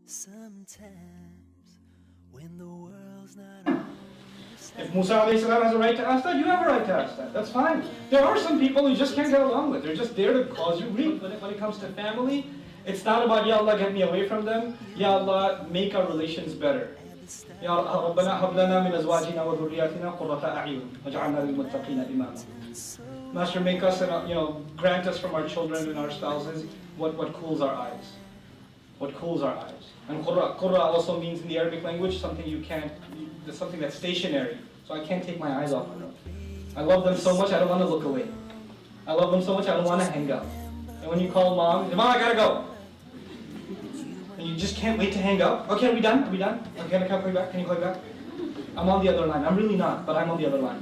Sometimes when the world's not on your side. If Musa has a right to ask that, you have a right to ask that. That's fine. There are some people you just can't get along with. They're just there to cause you grief. When it comes to family, it's not about, Ya Allah, get me away from them. Ya Allah, make our relations better. Ya Rabbana hab lana min azwajina wa dhurriyyatina qurrata a'yun waj'alna lil muttaqina imama. Master, make us and grant us from our children and our spouses what cools our eyes. What cools our eyes. And qurra also means in the Arabic language something something that's stationary. So I can't take my eyes off of them. I love them so much I don't want to look away. I love them so much I don't want to hang up. And when you call mom, Mom, I gotta go. And you just can't wait to hang up. Okay, are we done? Are we done? Okay, can I call you back? Can you call me back? I'm on the other line. I'm really not, but I'm on the other line.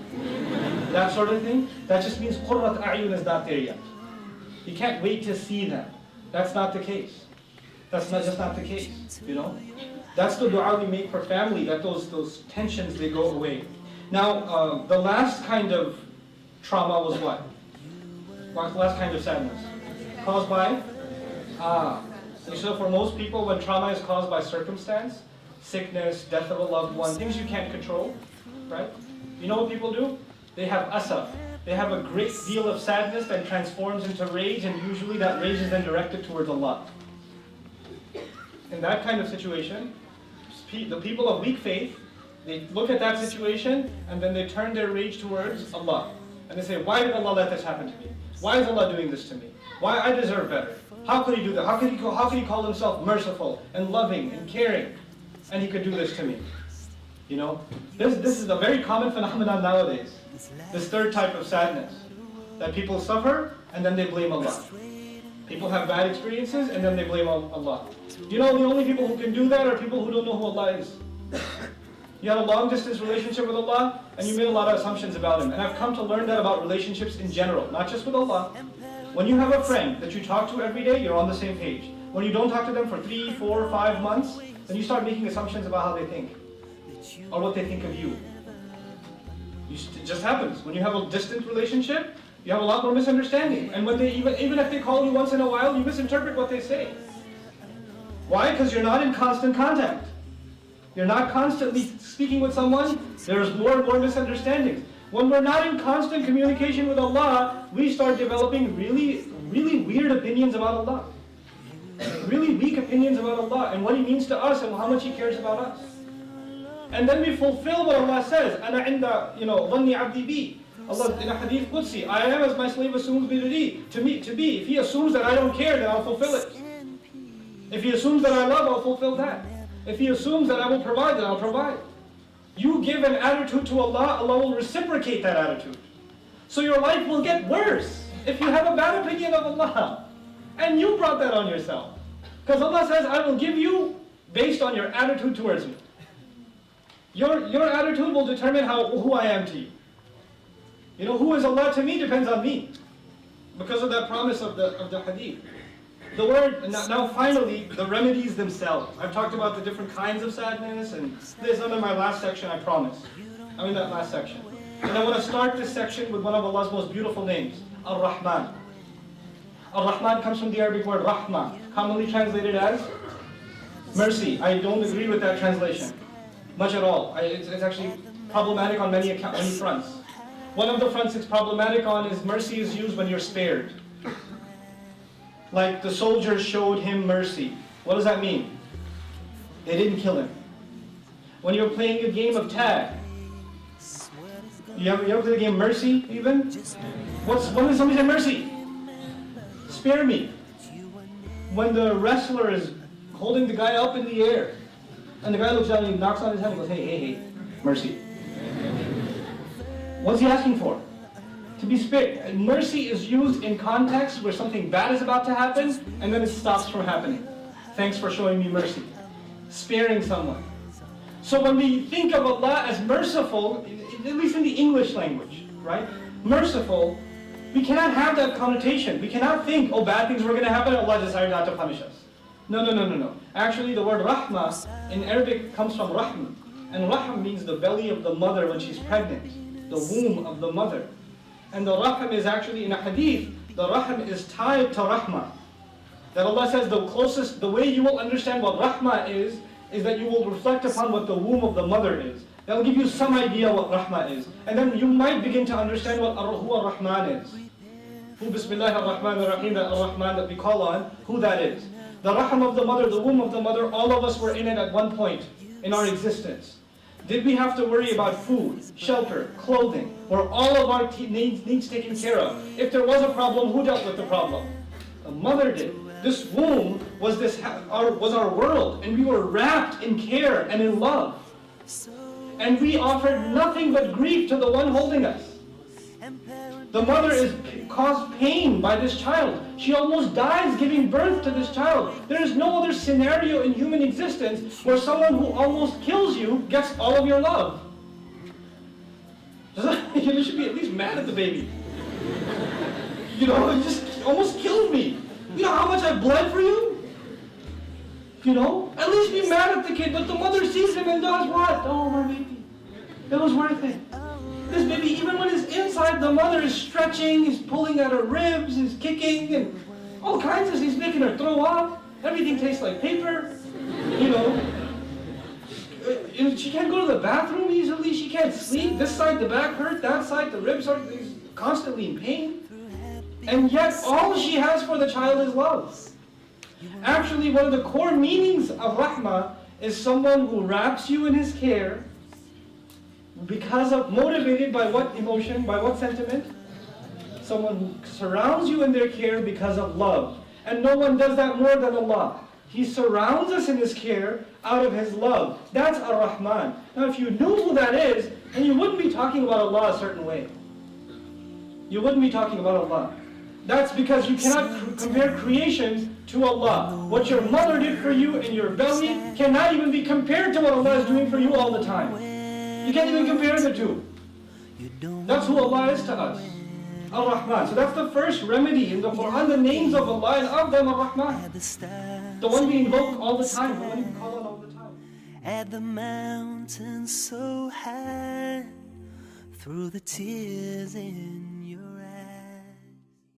That sort of thing, that just means qurrat a'yun is not there yet. You can't wait to see them. That's not the case. That's just not the case, That's the dua we make for family, that those tensions, they go away. Now, the last kind of trauma was what? The last kind of sadness? Caused by? So for most people, when trauma is caused by circumstance, sickness, death of a loved one, things you can't control, right? You know what people do? They have asaf. They have a great deal of sadness that transforms into rage, and usually that rage is then directed towards Allah. In that kind of situation, the people of weak faith, they look at that situation and then they turn their rage towards Allah. And they say, why did Allah let this happen to me? Why is Allah doing this to me? Why I deserve better? How could He do that? How could He call Himself merciful and loving and caring? And He could do this to me. This is a very common phenomenon nowadays. This third type of sadness. That people suffer and then they blame Allah. People have bad experiences and then they blame Allah. The only people who can do that are people who don't know who Allah is. You had a long distance relationship with Allah and you made a lot of assumptions about Him. And I've come to learn that about relationships in general, not just with Allah. When you have a friend that you talk to every day, you're on the same page. When you don't talk to them for 3, 4, 5 months, then you start making assumptions about how they think or what they think of you. It just happens. When you have a distant relationship, you have a lot more misunderstanding. And when even if they call you once in a while, you misinterpret what they say. Why? Because you're not in constant contact. You're not constantly speaking with someone. There's more and more misunderstandings. When we're not in constant communication with Allah, we start developing really, really weird opinions about Allah. Really weak opinions about Allah and what He means to us and how much He cares about us. And then we fulfill what Allah says. أَنَا عِنْدَ ظَنِّ عَبْدِي بِي. Allah in a hadith Qudsi, I am as my slave assumes me to be. If he assumes that I don't care, then I'll fulfill it. If he assumes that I love, I'll fulfill that. If he assumes that I will provide, then I'll provide. You give an attitude to Allah, Allah will reciprocate that attitude. So your life will get worse if you have a bad opinion of Allah. And you brought that on yourself. Because Allah says, I will give you based on your attitude towards me. Your attitude will determine who I am to you. Who is Allah to me depends on me. Because of that promise of the hadith. The word, now finally, the remedies themselves. I've talked about the different kinds of sadness, and this is under my last section, I promise. I'm in that last section. And I want to start this section with one of Allah's most beautiful names, Ar-Rahman. Ar-Rahman comes from the Arabic word Rahma, commonly translated as mercy. I don't agree with that translation, much at all. It's actually problematic on many fronts. One of the fronts it's problematic on is mercy is used when you're spared. Like the soldiers showed him mercy. What does that mean? They didn't kill him. When you're playing a game of tag, you ever play the game Mercy even? When does somebody say mercy? Spare me. When the wrestler is holding the guy up in the air, and the guy looks down and he knocks on his head and goes, hey, mercy. What's he asking for? To be spared. Mercy is used in context where something bad is about to happen and then it stops from happening. Thanks for showing me mercy. Sparing someone. So when we think of Allah as merciful, at least in the English language, right? Merciful, we cannot have that connotation. We cannot think, bad things were going to happen, Allah decided not to punish us. No. Actually, the word rahmah in Arabic comes from rahm. And rahm means the belly of the mother when she's pregnant. The womb of the mother. And the rahm is actually, in a hadith, the rahm is tied to rahmah. That Allah says the way you will understand what rahmah is that you will reflect upon what the womb of the mother is. That will give you some idea what rahmah is. And then you might begin to understand who ar-Rahman is. Who Bismillah ar-Rahman ar-Rahim, that ar-Rahman that we call on, who that is. The rahim of the mother, the womb of the mother, all of us were in it at one point in our existence. Did we have to worry about food, shelter, clothing? Were all of our needs taken care of? If there was a problem, who dealt with the problem? The mother did. This womb was our world, and we were wrapped in care and in love. And we offered nothing but grief to the one holding us. The mother is caused pain by this child. She almost dies giving birth to this child. There is no other scenario in human existence where someone who almost kills you gets all of your love. You should be at least mad at the baby. You know, it just almost killed me. You know how much I bled for you? You know? At least be mad at the kid, but the mother sees him and does what? Oh, my baby. It was worth it. This baby, even when he's inside, the mother is stretching, he's pulling at her ribs, he's kicking, and all kinds of things. He's making her throw up. Everything tastes like paper. You know? She can't go to the bathroom easily. She can't sleep. This side, the back hurt. That side, the ribs hurt. He's constantly in pain. And yet, all she has for the child is love. Actually, one of the core meanings of rahmah is someone who wraps you in his care motivated by what emotion, by what sentiment? Someone who surrounds you in their care because of love. And no one does that more than Allah. He surrounds us in His care out of His love. That's Ar-Rahman. Now if you knew who that is, then you wouldn't be talking about Allah a certain way. You wouldn't be talking about Allah. That's because you cannot compare creation to Allah. What your mother did for you in your belly cannot even be compared to what Allah is doing for you all the time. You can't even compare the two. That's who Allah is to us. Ar-Rahman. So that's the first remedy in the Quran, the names of Allah, and of them Ar-Rahman. The one we invoke all the time, the one we call on all the time. At the mountain so high, through the tears in your